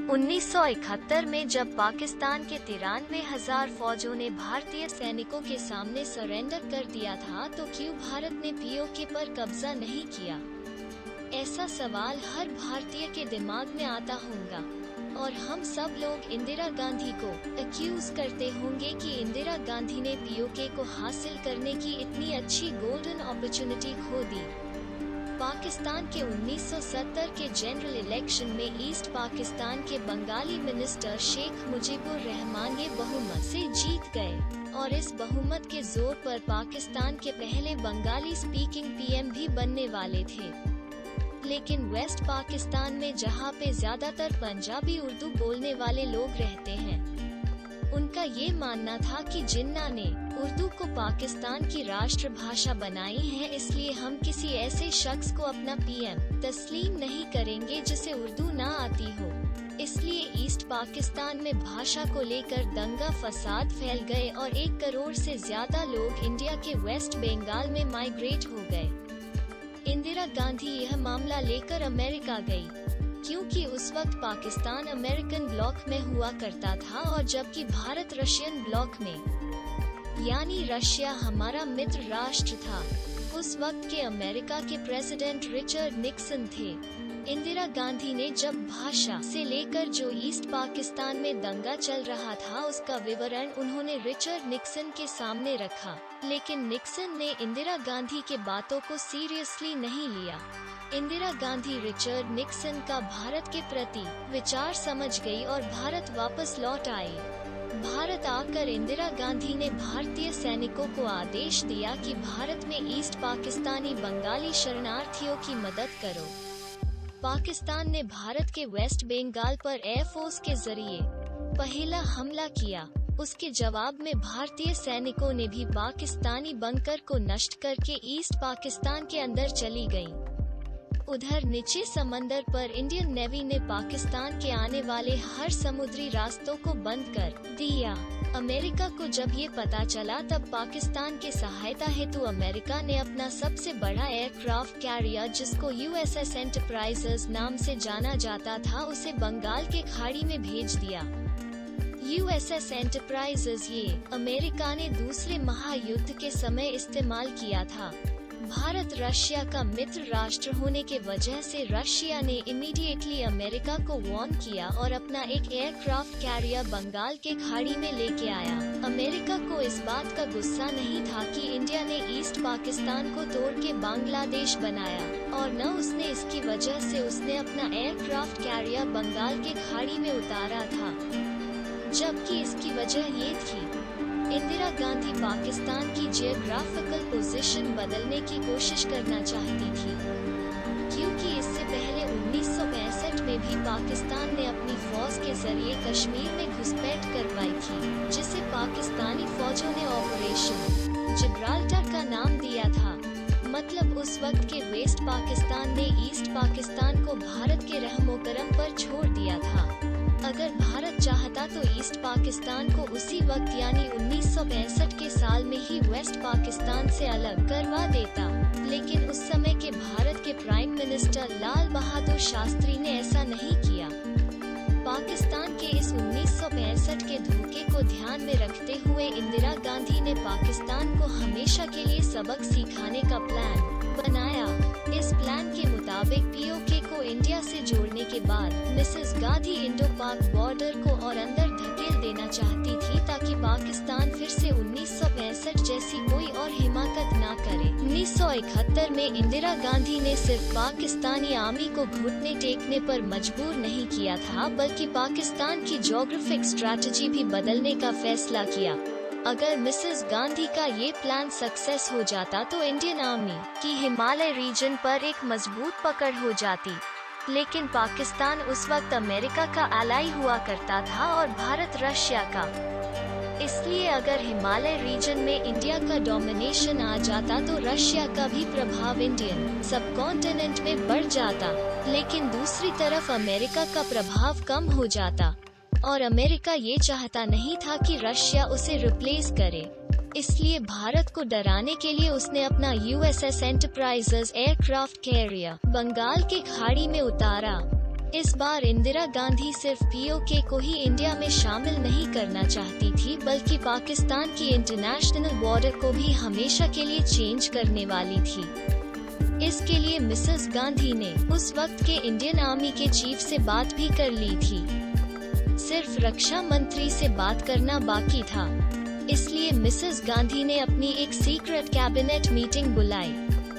1971 में जब पाकिस्तान के 93,000 फौजों ने भारतीय सैनिकों के सामने सरेंडर कर दिया था तो क्यों भारत ने पीओके पर कब्जा नहीं किया? ऐसा सवाल हर भारतीय के दिमाग में आता होगा और हम सब लोग इंदिरा गांधी को अक्यूज करते होंगे कि इंदिरा गांधी ने पीओके को हासिल करने की इतनी अच्छी गोल्डन अपॉर्चुनिटी खो दी। पाकिस्तान के 1970 के जनरल इलेक्शन में ईस्ट पाकिस्तान के बंगाली मिनिस्टर शेख मुजीबुर रहमान ये बहुमत से जीत गए और इस बहुमत के जोर पर पाकिस्तान के पहले बंगाली स्पीकिंग पीएम भी बनने वाले थे। लेकिन वेस्ट पाकिस्तान में जहां पे ज्यादातर पंजाबी उर्दू बोलने वाले लोग रहते हैं, उनका ये मानना था कि जिन्ना ने उर्दू को पाकिस्तान की राष्ट्रभाषा बनाई है, इसलिए हम किसी ऐसे शख्स को अपना पीएम तस्लीम नहीं करेंगे जिसे उर्दू ना आती हो। इसलिए ईस्ट पाकिस्तान में भाषा को लेकर दंगा फसाद फैल गए और 1 करोड़ से ज्यादा लोग इंडिया के वेस्ट बंगाल में माइग्रेट हो गए। इंदिरा गांधी यह मामला लेकर अमेरिका गई, क्योंकि उस वक्त पाकिस्तान अमेरिकन ब्लॉक में हुआ करता था और जबकि भारत रशियन ब्लॉक में, यानी रशिया हमारा मित्र राष्ट्र था। उस वक्त के अमेरिका के प्रेसिडेंट रिचर्ड निक्सन थे। इंदिरा गांधी ने जब भाषा से लेकर जो ईस्ट पाकिस्तान में दंगा चल रहा था उसका विवरण उन्होंने रिचर्ड निक्सन के सामने रखा, लेकिन निक्सन ने इंदिरा गांधी के बातों को सीरियसली नहीं लिया। इंदिरा गांधी रिचर्ड निक्सन का भारत के प्रति विचार समझ गई और भारत वापस लौट आई। भारत आकर इंदिरा गांधी ने भारतीय सैनिकों को आदेश दिया कि भारत में ईस्ट पाकिस्तानी बंगाली शरणार्थियों की मदद करो। पाकिस्तान ने भारत के वेस्ट बंगाल पर एयरफोर्स के जरिए पहला हमला किया। उसके जवाब में भारतीय सैनिकों ने भी पाकिस्तानी बंकर को नष्ट करके ईस्ट पाकिस्तान के अंदर चली गयी। उधर नीचे समंदर पर इंडियन नेवी ने पाकिस्तान के आने वाले हर समुद्री रास्तों को बंद कर दिया। अमेरिका को जब ये पता चला तब पाकिस्तान के सहायता हेतु अमेरिका ने अपना सबसे बड़ा एयरक्राफ्ट कैरियर, जिसको यूएसएस एंटरप्राइजेस नाम से जाना जाता था, उसे बंगाल के खाड़ी में भेज दिया। यूएसएस एंटरप्राइजेस ये अमेरिका ने दूसरे महायुद्ध के समय इस्तेमाल किया था। भारत रशिया का मित्र राष्ट्र होने के वजह से रशिया ने इमीडिएटली अमेरिका को वार्न किया और अपना एक एयरक्राफ्ट कैरियर बंगाल के खाड़ी में लेके आया। अमेरिका को इस बात का गुस्सा नहीं था कि इंडिया ने ईस्ट पाकिस्तान को तोड़ के बांग्लादेश बनाया और न उसने इसकी वजह से उसने अपना एयरक्राफ्ट कैरियर बंगाल के खाड़ी में उतारा था, जबकि इसकी वजह ये थी इंदिरा गांधी पाकिस्तान की जियोग्राफिकल पोजीशन बदलने की कोशिश करना चाहती थी, क्योंकि इससे पहले 1965 में भी पाकिस्तान ने अपनी फौज के जरिए कश्मीर में घुसपैठ करवाई थी, जिसे पाकिस्तानी फौजों ने ऑपरेशन जिब्राल्टर का नाम दिया था। मतलब उस वक्त के वेस्ट पाकिस्तान ने ईस्ट पाकिस्तान को भारत के रहमो करम पर छोड़ दिया था। अगर भारत चाहता तो ईस्ट पाकिस्तान को उसी वक्त यानी 1965 के साल में ही वेस्ट पाकिस्तान से अलग करवा देता, लेकिन उस समय के भारत के प्राइम मिनिस्टर लाल बहादुर शास्त्री ने ऐसा नहीं किया। पाकिस्तान के इस 1965 के धोखे को ध्यान में रखते हुए इंदिरा गांधी ने पाकिस्तान को हमेशा के लिए सबक सिखाने का प्लान बनाया। इस प्लान के मुताबिक पीओके को इंडिया से जोड़ने के बाद मिसेस गांधी इंडो पाक बॉर्डर को और अंदर धकेल देना चाहती थी, ताकि पाकिस्तान फिर से 1965 जैसी कोई और हिमाकत ना करे। 1971 में इंदिरा गांधी ने सिर्फ पाकिस्तानी आर्मी को घुटने टेकने पर मजबूर नहीं किया था, बल्कि पाकिस्तान की ज्योग्राफिक स्ट्रैटेजी भी बदलने का फैसला किया। अगर मिसेस गांधी का ये प्लान सक्सेस हो जाता तो इंडियन आर्मी की हिमालय रीजन पर एक मजबूत पकड़ हो जाती, लेकिन पाकिस्तान उस वक्त अमेरिका का एलाई हुआ करता था और भारत रशिया का। इसलिए अगर हिमालय रीजन में इंडिया का डोमिनेशन आ जाता तो रशिया का भी प्रभाव इंडियन सबकॉन्टिनेंट में बढ़ जाता, लेकिन दूसरी तरफ अमेरिका का प्रभाव कम हो जाता और अमेरिका ये चाहता नहीं था कि रशिया उसे रिप्लेस करे। इसलिए भारत को डराने के लिए उसने अपना USS Enterprises aircraft carrier Bengal के खाड़ी में उतारा। इस बार इंदिरा गांधी सिर्फ पीओके को ही इंडिया में शामिल नहीं करना चाहती थी, बल्कि पाकिस्तान की इंटरनेशनल बॉर्डर को भी हमेशा के लिए चेंज करने वाली थी। इसके लिए मिसेस गांधी ने उस वक्त के इंडियन आर्मी के चीफ से बात भी कर ली थी। सिर्फ रक्षा मंत्री से बात करना बाकी था। इसलिए मिसेस गांधी ने अपनी एक सीक्रेट कैबिनेट मीटिंग बुलाई।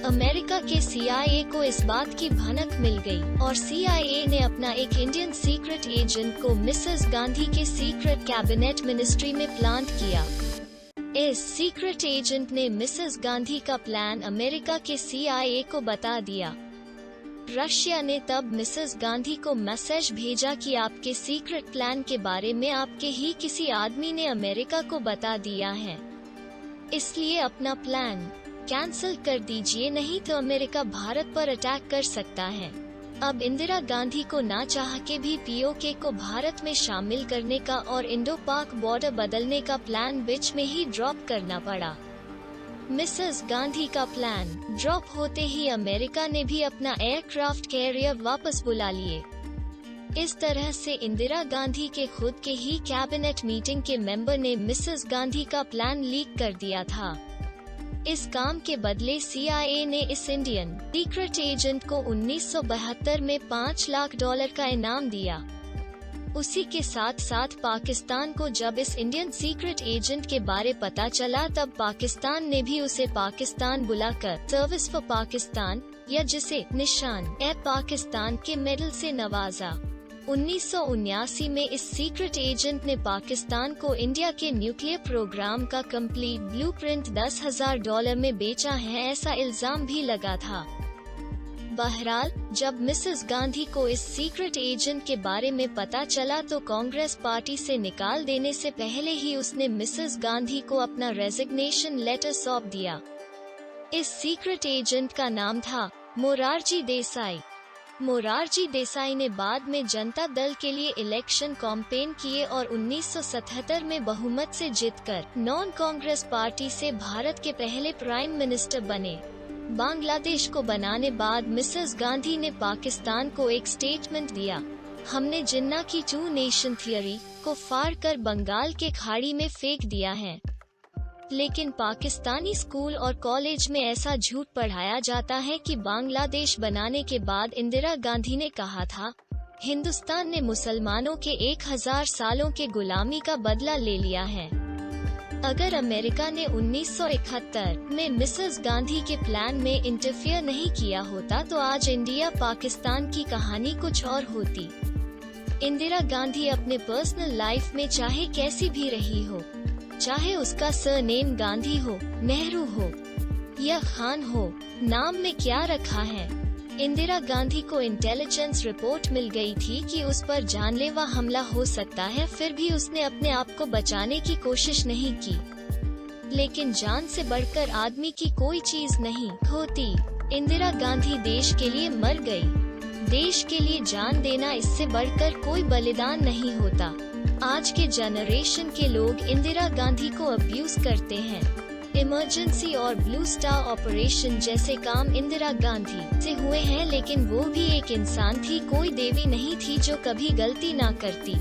अमेरिका के CIA को इस बात की भनक मिल गई और CIA ने अपना एक इंडियन सीक्रेट एजेंट को मिसेस गांधी के सीक्रेट कैबिनेट मिनिस्ट्री में प्लांट किया। इस सीक्रेट एजेंट ने मिसेस गांधी का प्लान अमेरिका के CIA को बता दिया। रशिया ने तब मिसेस गांधी को मैसेज भेजा कि आपके सीक्रेट प्लान के बारे में आपके ही किसी आदमी ने अमेरिका को बता दिया है, इसलिए अपना प्लान कैंसिल कर दीजिए, नहीं तो अमेरिका भारत पर अटैक कर सकता है। अब इंदिरा गांधी को ना चाह के भी पीओके को भारत में शामिल करने का और इंडो पाक बॉर्डर बदलने का प्लान बीच में ही ड्रॉप करना पड़ा। मिसेस गांधी का प्लान ड्रॉप होते ही अमेरिका ने भी अपना एयरक्राफ्ट कैरियर वापस बुला लिए। इस तरह से इंदिरा गांधी के खुद के ही कैबिनेट मीटिंग के मेंबर ने मिसेस गांधी का प्लान लीक कर दिया था। इस काम के बदले CIA ने इस इंडियन सीक्रेट एजेंट को 1972 में $5 लाख का इनाम दिया। उसी के साथ साथ पाकिस्तान को जब इस इंडियन सीक्रेट एजेंट के बारे पता चला, तब पाकिस्तान ने भी उसे पाकिस्तान बुलाकर सर्विस फॉर पाकिस्तान या जिसे निशान-ए-पाकिस्तान के मेडल से नवाजा। 1979 में इस सीक्रेट एजेंट ने पाकिस्तान को इंडिया के न्यूक्लियर प्रोग्राम का कंप्लीट ब्लूप्रिंट $10,000 में बेचा है, ऐसा इल्जाम भी लगा था। बहरहाल, जब मिसेस गांधी को इस सीक्रेट एजेंट के बारे में पता चला तो कांग्रेस पार्टी से निकाल देने से पहले ही उसने मिसेस गांधी को अपना रेजिग्नेशन लेटर सौंप दिया। इस सीक्रेट एजेंट का नाम था मोरारजी देसाई। मोरारजी देसाई ने बाद में जनता दल के लिए इलेक्शन कैंपेन किए और 1977 में बहुमत से जीतकर नॉन कांग्रेस पार्टी से भारत के पहले प्राइम मिनिस्टर बने। बांग्लादेश को बनाने बाद मिसेस गांधी ने पाकिस्तान को एक स्टेटमेंट दिया, हमने जिन्ना की 2 नेशन थियरी को फाड़ कर बंगाल के खाड़ी में फेंक दिया है। लेकिन पाकिस्तानी स्कूल और कॉलेज में ऐसा झूठ पढ़ाया जाता है कि बांग्लादेश बनाने के बाद इंदिरा गांधी ने कहा था, हिंदुस्तान ने मुसलमानों के 1000 सालों के गुलामी का बदला ले लिया है। अगर अमेरिका ने 1971 में मिसेस गांधी के प्लान में इंटरफियर नहीं किया होता तो आज इंडिया पाकिस्तान की कहानी कुछ और होती। इंदिरा गांधी अपने पर्सनल लाइफ में चाहे कैसी भी रही हो, चाहे उसका सरनेम गांधी हो, नेहरू हो या खान हो, नाम में क्या रखा है। इंदिरा गांधी को इंटेलिजेंस रिपोर्ट मिल गई थी कि उस पर जानलेवा हमला हो सकता है, फिर भी उसने अपने आप को बचाने की कोशिश नहीं की। लेकिन जान से बढ़कर आदमी की कोई चीज नहीं होती। इंदिरा गांधी देश के लिए मर गई। देश के लिए जान देना इससे बढ़कर कोई बलिदान नहीं होता। आज के जनरेशन के लोग इंदिरा गांधी को अब्यूज करते हैं। इमरजेंसी और ब्लू स्टार ऑपरेशन जैसे काम इंदिरा गांधी से हुए हैं, लेकिन वो भी एक इंसान थी, कोई देवी नहीं थी जो कभी गलती ना करती।